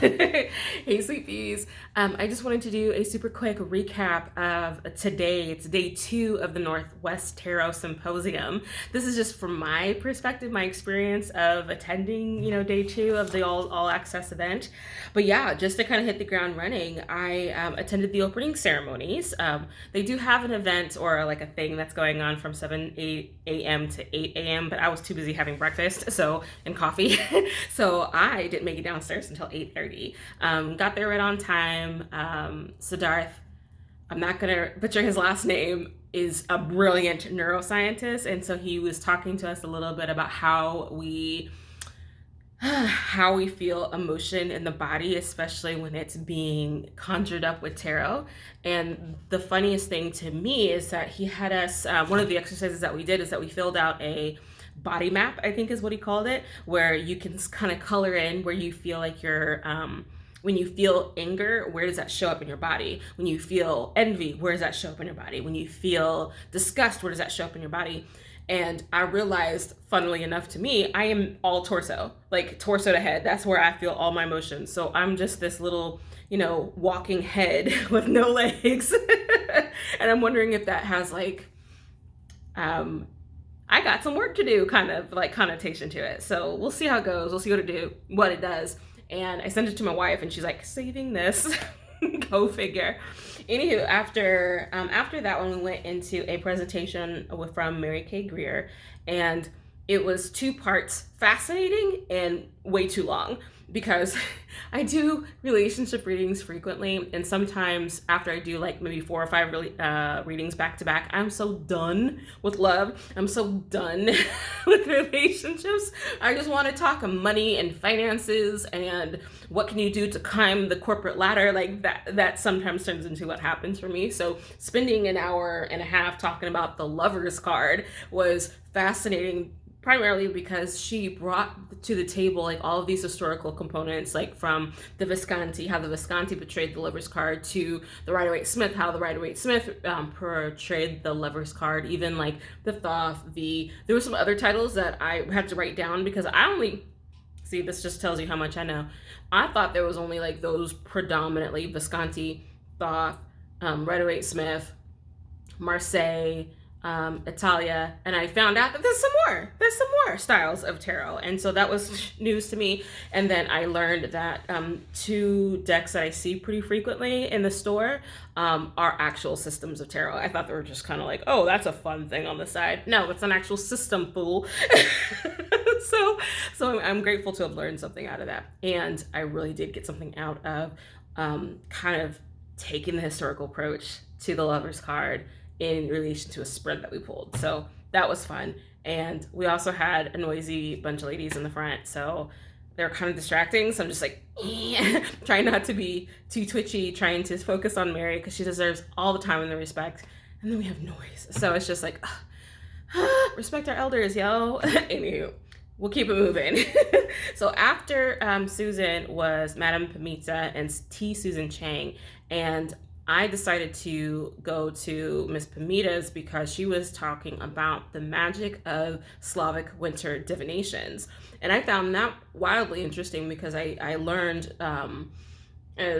Hey, Sleepies. I just wanted to do a super quick recap of today. It's day 2 of the Northwest Tarot Symposium. This is just from my perspective, my experience of attending, day 2 of the all access event. But yeah, just to kind of hit the ground running, I attended the opening ceremonies. They do have an event or like a thing that's going on from 7 a.m. to 8 a.m., but I was too busy having breakfast and coffee. So I didn't make it downstairs until 8:30. Got there right on time. Siddharth, I'm not gonna butcher his last name, is a brilliant neuroscientist, and so he was talking to us a little bit about how we feel emotion in the body, especially when it's being conjured up with tarot. And the funniest thing to me is that he had us, one of the exercises that we did is that we filled out a body map, I think is what he called it, where you can kind of color in where you feel like when you feel anger, where does that show up in your body? When you feel envy, where does that show up in your body? When you feel disgust, where does that show up in your body? And I realized, funnily enough to me, I am all torso, like torso to head. That's where I feel all my emotions. So I'm just this little, walking head with no legs. And I'm wondering if that has I got some work to do kind of like connotation to it. So we'll see how it goes. We'll see what it does. And I sent it to my wife and she's like, saving this. Go figure. Anywho, after that one, we went into a presentation from Mary Kay Greer, and it was 2 parts, fascinating and way too long, because I do relationship readings frequently, and sometimes after I do like maybe 4 or 5 readings back to back, I'm so done with love. I'm so done with relationships. I just want to talk money and finances and what can you do to climb the corporate ladder. Like that sometimes turns into what happens for me. So spending an hour and a half talking about the Lover's card was fascinating, primarily because she brought to the table like all of these historical components, like from the Visconti, how the Visconti portrayed the Lover's card, to the Rider-Waite-Smith, how the Rider-Waite-Smith portrayed the Lover's card, even like the Thoth, there were some other titles that I had to write down because this just tells you how much I know. I thought there was only like those predominantly Visconti, Thoth, Rider-Waite-Smith, Marseille, Italia, and I found out that there's some more styles of tarot, and so that was news to me. And then I learned that 2 decks that I see pretty frequently in the store are actual systems of tarot. I thought they were just kind of like, oh, that's a fun thing on the side. No, it's an actual system, fool. So I'm grateful to have learned something out of that, and I really did get something out of kind of taking the historical approach to the Lover's card in relation to a spread that we pulled. So that was fun. And we also had a noisy bunch of ladies in the front, so they were kind of distracting. So I'm just like, trying not to be too twitchy, trying to focus on Mary because she deserves all the time and the respect. And then we have noise. So it's just like, respect our elders, yo. Anywho, we'll keep it moving. So after Susan was Madame Pamita and T. Susan Chang, and I decided to go to Miss Pamita's because she was talking about the magic of Slavic winter divinations. And I found that wildly interesting because I learned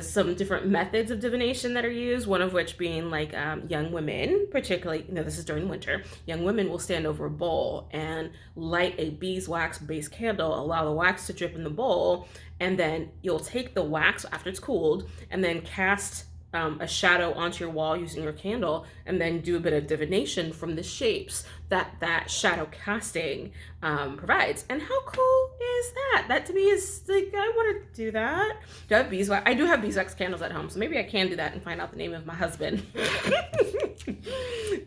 some different methods of divination that are used, one of which being like young women, particularly, this is during winter, young women will stand over a bowl and light a beeswax based candle, allow the wax to drip in the bowl, and then you'll take the wax after it's cooled and then cast a shadow onto your wall using your candle, and then do a bit of divination from the shapes that shadow casting provides. And how cool is that? That to me is like, I want to do that. Do I have beeswax? I do have beeswax candles at home, so maybe I can do that and find out the name of my husband.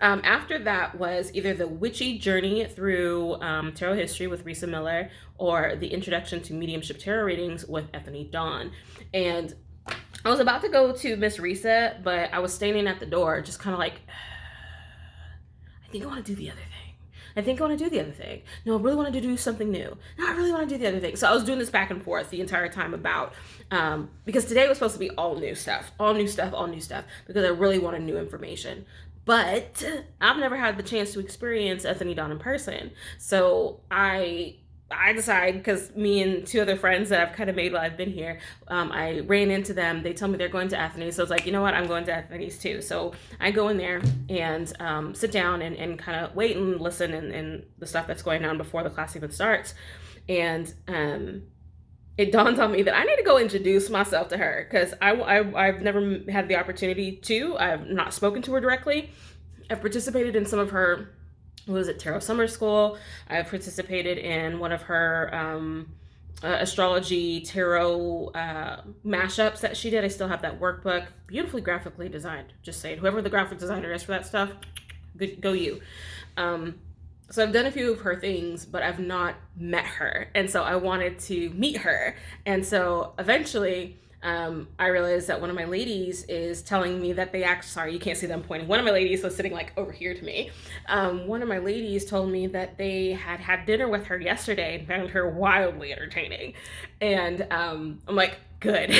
After that was either the Witchy Journey through Tarot History with Risa Miller, or the Introduction to Mediumship Tarot Readings with Ethany Dawn. And I was about to go to Miss Risa, but I was standing at the door, just kind of like, I think I want to do the other thing. No, I really want to do something new. No, I really want to do the other thing. So I was doing this back and forth the entire time about, because today was supposed to be all new stuff, because I really wanted new information. But I've never had the chance to experience Ethany Dawn in person. So I I decided, because me and two other friends that I've kind of made while I've been here, I ran into them. They tell me they're going to Athena's. So I was like, you know what? I'm going to Athena's too. So I go in there and sit down and kind of wait and listen and the stuff that's going on before the class even starts. And it dawned on me that I need to go introduce myself to her, because I've never had the opportunity to. I've not spoken to her directly. I've participated in some of her, what was it, Tarot Summer School. I've participated in one of her astrology tarot mashups that she did. I still have that workbook, beautifully graphically designed. Just saying, whoever the graphic designer is for that stuff, go you. So I've done a few of her things, but I've not met her. And so I wanted to meet her. And so eventually I realized that one of my ladies is telling me that sorry, you can't see them pointing. One of my ladies was sitting like over here to me. One of my ladies told me that they had dinner with her yesterday and found her wildly entertaining. And I'm like, good.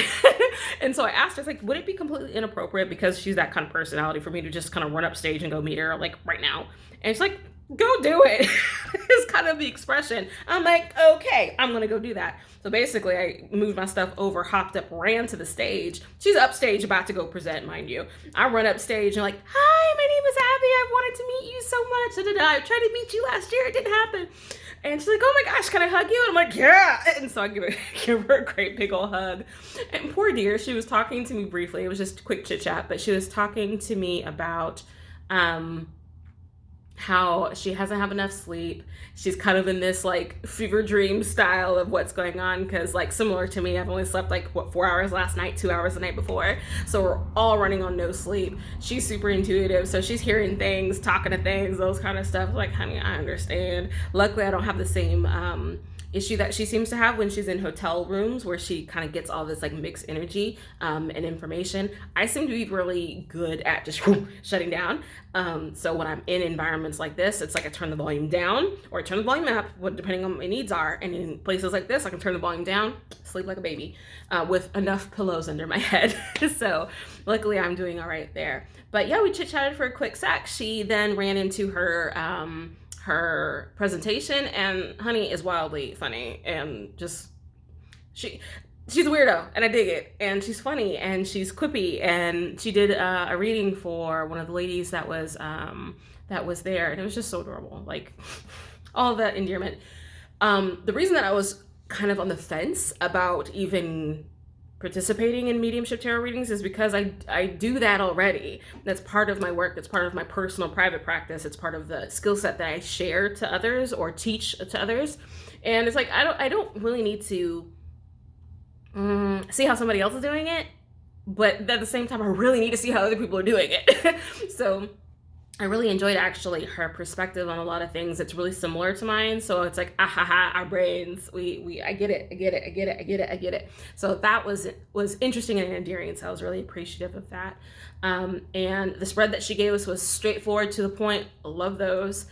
And so I asked her, like, would it be completely inappropriate, because she's that kind of personality, for me to just kind of run up stage and go meet her like right now? And she's like, go do it. It's kind of the expression. I'm like, okay, I'm gonna go do that. So basically I moved my stuff over, hopped up, ran to the stage. She's upstage about to go present, mind you. I run up stage and like, hi, my name is Abby. I wanted to meet you so much. I tried to meet you last year. It didn't happen. And she's like, oh my gosh, can I hug you? And I'm like, yeah. And so I give her a great big old hug. And poor dear, she was talking to me briefly. It was just a quick chit chat, but she was talking to me about how she hasn't had enough sleep. She's kind of in this like fever dream style of what's going on, because like similar to me, I've only slept like 4 hours last night, 2 hours the night before, so we're all running on no sleep. She's super intuitive, so she's hearing things, talking to things, those kind of stuff. Like, honey, I understand. Luckily I don't have the same issue that she seems to have when she's in hotel rooms, where she kind of gets all this like mixed energy and information. I seem to be really good at just shutting down. So when I'm in environments like this, it's like I turn the volume down or I turn the volume up, depending on what my needs are. And in places like this, I can turn the volume down, sleep like a baby with enough pillows under my head. So luckily I'm doing all right there. But yeah, we chit-chatted for a quick sec. She then ran into her presentation, and honey is wildly funny, and just she's a weirdo, and I dig it, and she's funny, and she's quippy, and she did a reading for one of the ladies that was there, and it was just so adorable, like all of that endearment. The reason that I was kind of on the fence about even participating in mediumship tarot readings is because I do that already. That's part of my work. That's part of my personal private practice. It's part of the skill set that I share to others or teach to others. And it's like, I don't really need to see how somebody else is doing it, but at the same time, I really need to see how other people are doing it. So I really enjoyed actually her perspective on a lot of things. It's really similar to mine. So it's like, our brains, I get it. So that was interesting and endearing. So I was really appreciative of that. And the spread that she gave us was straightforward, to the point. I love those.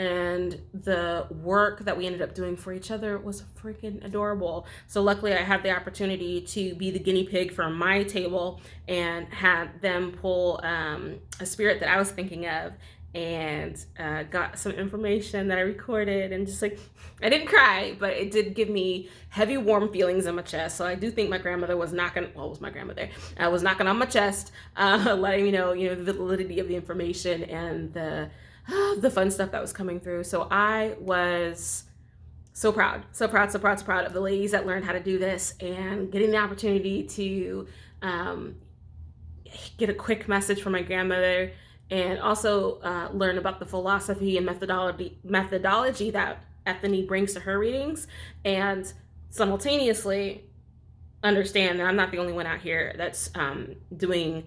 And the work that we ended up doing for each other was freaking adorable. So luckily I had the opportunity to be the guinea pig for my table and had them pull a spirit that I was thinking of, and got some information that I recorded, and just like, I didn't cry, but it did give me heavy warm feelings in my chest. So I do think my grandmother was knocking, well, it was my grandmother, was knocking on my chest, letting me know, the validity of the information and the fun stuff that was coming through. So I was so proud of the ladies that learned how to do this, and getting the opportunity to get a quick message from my grandmother, and also learn about the philosophy and methodology that Ethany brings to her readings, and simultaneously understand that I'm not the only one out here that's doing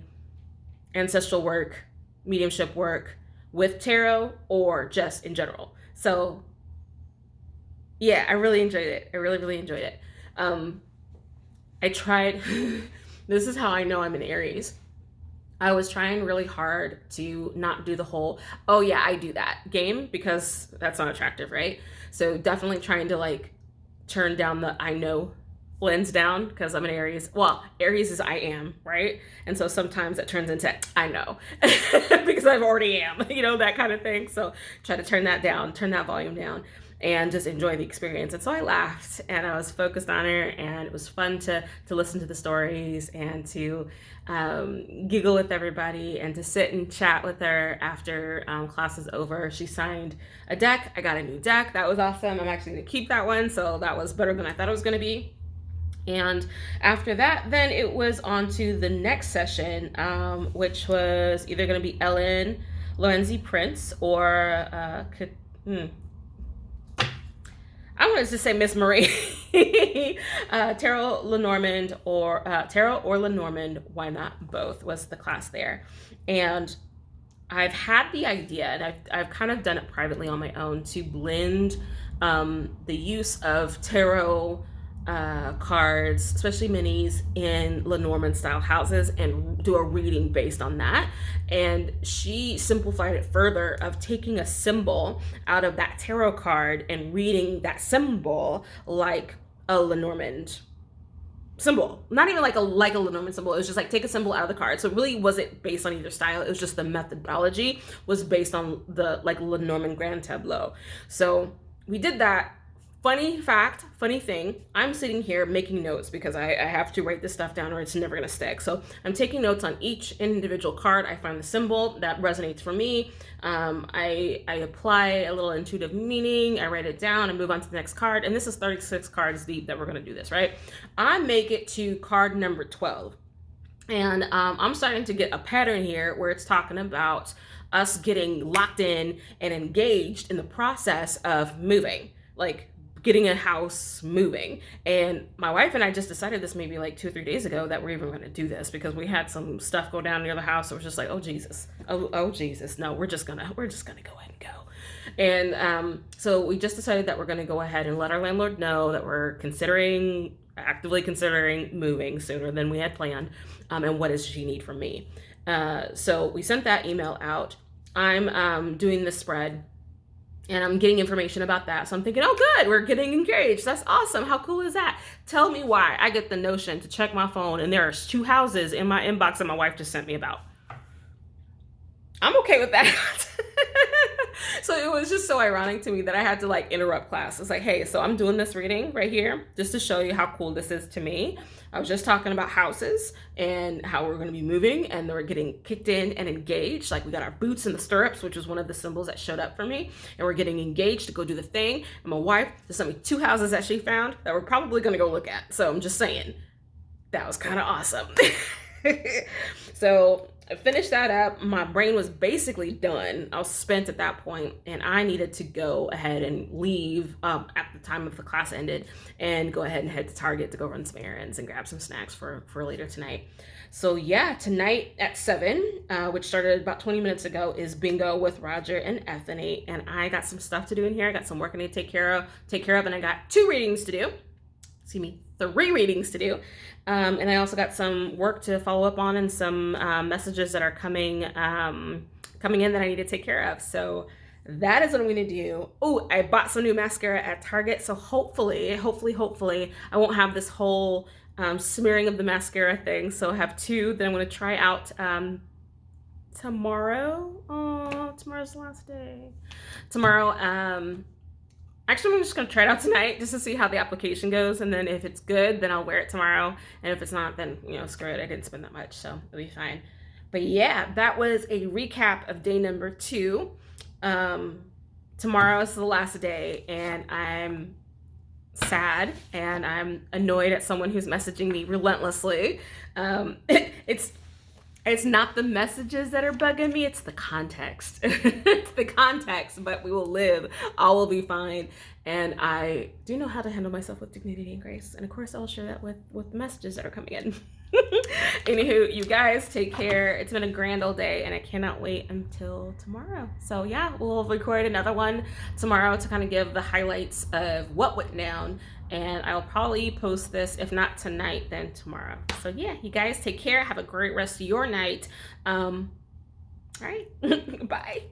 ancestral work, mediumship work, with tarot, or just in general. So yeah, I really enjoyed it. I really enjoyed it. I tried, this is how I know I'm an Aries. I was trying really hard to not do the whole, oh yeah, I do that game, because that's not attractive, right? So definitely trying to like turn down the I know lens down, because I'm an Aries. Well, Aries is I am, right? And so sometimes it turns into I know because I already am, that kind of thing. So try to turn that down, turn that volume down. and just enjoy the experience. And so I laughed and I was focused on her, and it was fun to listen to the stories and to giggle with everybody and to sit and chat with her after class is over. She signed a deck. I got a new deck. That was awesome. I'm actually going to keep that one. So that was better than I thought it was going to be. And after that, then it was on to the next session, which was either going to be Ellen Lorenzi Prince or I wanted to say Miss Marie, Terrell Lenormand or Lenormand. Why not both? Was the class there, and I've had the idea, and I've kind of done it privately on my own, to blend the use of tarot cards, especially minis, in Lenormand style houses, and do a reading based on that. And she simplified it further of taking a symbol out of that tarot card and reading that symbol like a Lenormand symbol. Not even like a Lenormand symbol. It was just like, take a symbol out of the card. So it really wasn't based on either style. It was just the methodology was based on the like Lenormand Grand Tableau. So we did that. Funny fact, funny thing, I'm sitting here making notes because I have to write this stuff down or it's never going to stick. So I'm taking notes on each individual card. I find the symbol that resonates for me. I apply a little intuitive meaning. I write it down and move on to the next card. And this is 36 cards deep that we're going to do this, right? I make it to card number 12. And I'm starting to get a pattern here where it's talking about us getting locked in and engaged in the process of moving. Like, getting a house moving. And my wife and I just decided this maybe like 2 or 3 days ago that we're even going to do this because we had some stuff go down near the house. So we're just like, oh Jesus, oh Jesus, no, we're just gonna go ahead and go. And so we just decided that we're going to go ahead and let our landlord know that we're actively considering moving sooner than we had planned. And what does she need from me? So we sent that email out. I'm doing the spread, and I'm getting information about that. So I'm thinking, oh good, we're getting engaged. That's awesome. How cool is that? Tell me why I get the notion to check my phone and there are 2 houses in my inbox that my wife just sent me about. I'm okay with that. So it was just so ironic to me that I had to like interrupt class. It's like, hey, so I'm doing this reading right here just to show you how cool this is to me. I was just talking about houses and how we're going to be moving, and we're getting kicked in and engaged. Like, we got our boots in the stirrups, which was one of the symbols that showed up for me, and we're getting engaged to go do the thing. And my wife just sent me 2 houses that she found that we're probably going to go look at. So I'm just saying, that was kind of awesome. So I finished that up. My brain was basically done. I was spent at that point, and I needed to go ahead and leave at the time of the class ended and go ahead and head to Target to go run some errands and grab some snacks for later tonight. So yeah, tonight at 7, which started about 20 minutes ago, is bingo with Roger and Ethany, and I got some stuff to do in here. I got some work I need to take care of, and I got 2 readings to do. Excuse me, 3 readings to do. And I also got some work to follow up on and some messages that are coming in that I need to take care of. So that is what I'm going to do. Oh, I bought some new mascara at Target. So hopefully, I won't have this whole smearing of the mascara thing. So I have 2 that I'm going to try out tomorrow. Oh, tomorrow's the last day. Tomorrow, actually, I'm just going to try it out tonight just to see how the application goes. And then if it's good, then I'll wear it tomorrow. And if it's not, then, screw it. I didn't spend that much, so it'll be fine. But yeah, that was a recap of day number 2. Tomorrow is the last day, and I'm sad and I'm annoyed at someone who's messaging me relentlessly. It's not the messages that are bugging me, it's the context. It's the context, but we will live. All will be fine. And I do know how to handle myself with dignity and grace. And of course, I'll share that with messages that are coming in. Anywho, you guys take care. It's been a grand old day, and I cannot wait until tomorrow. So yeah, we'll record another one tomorrow to kind of give the highlights of what went down. And I'll probably post this, if not tonight, then tomorrow. So yeah, you guys take care. Have a great rest of your night. All right, bye.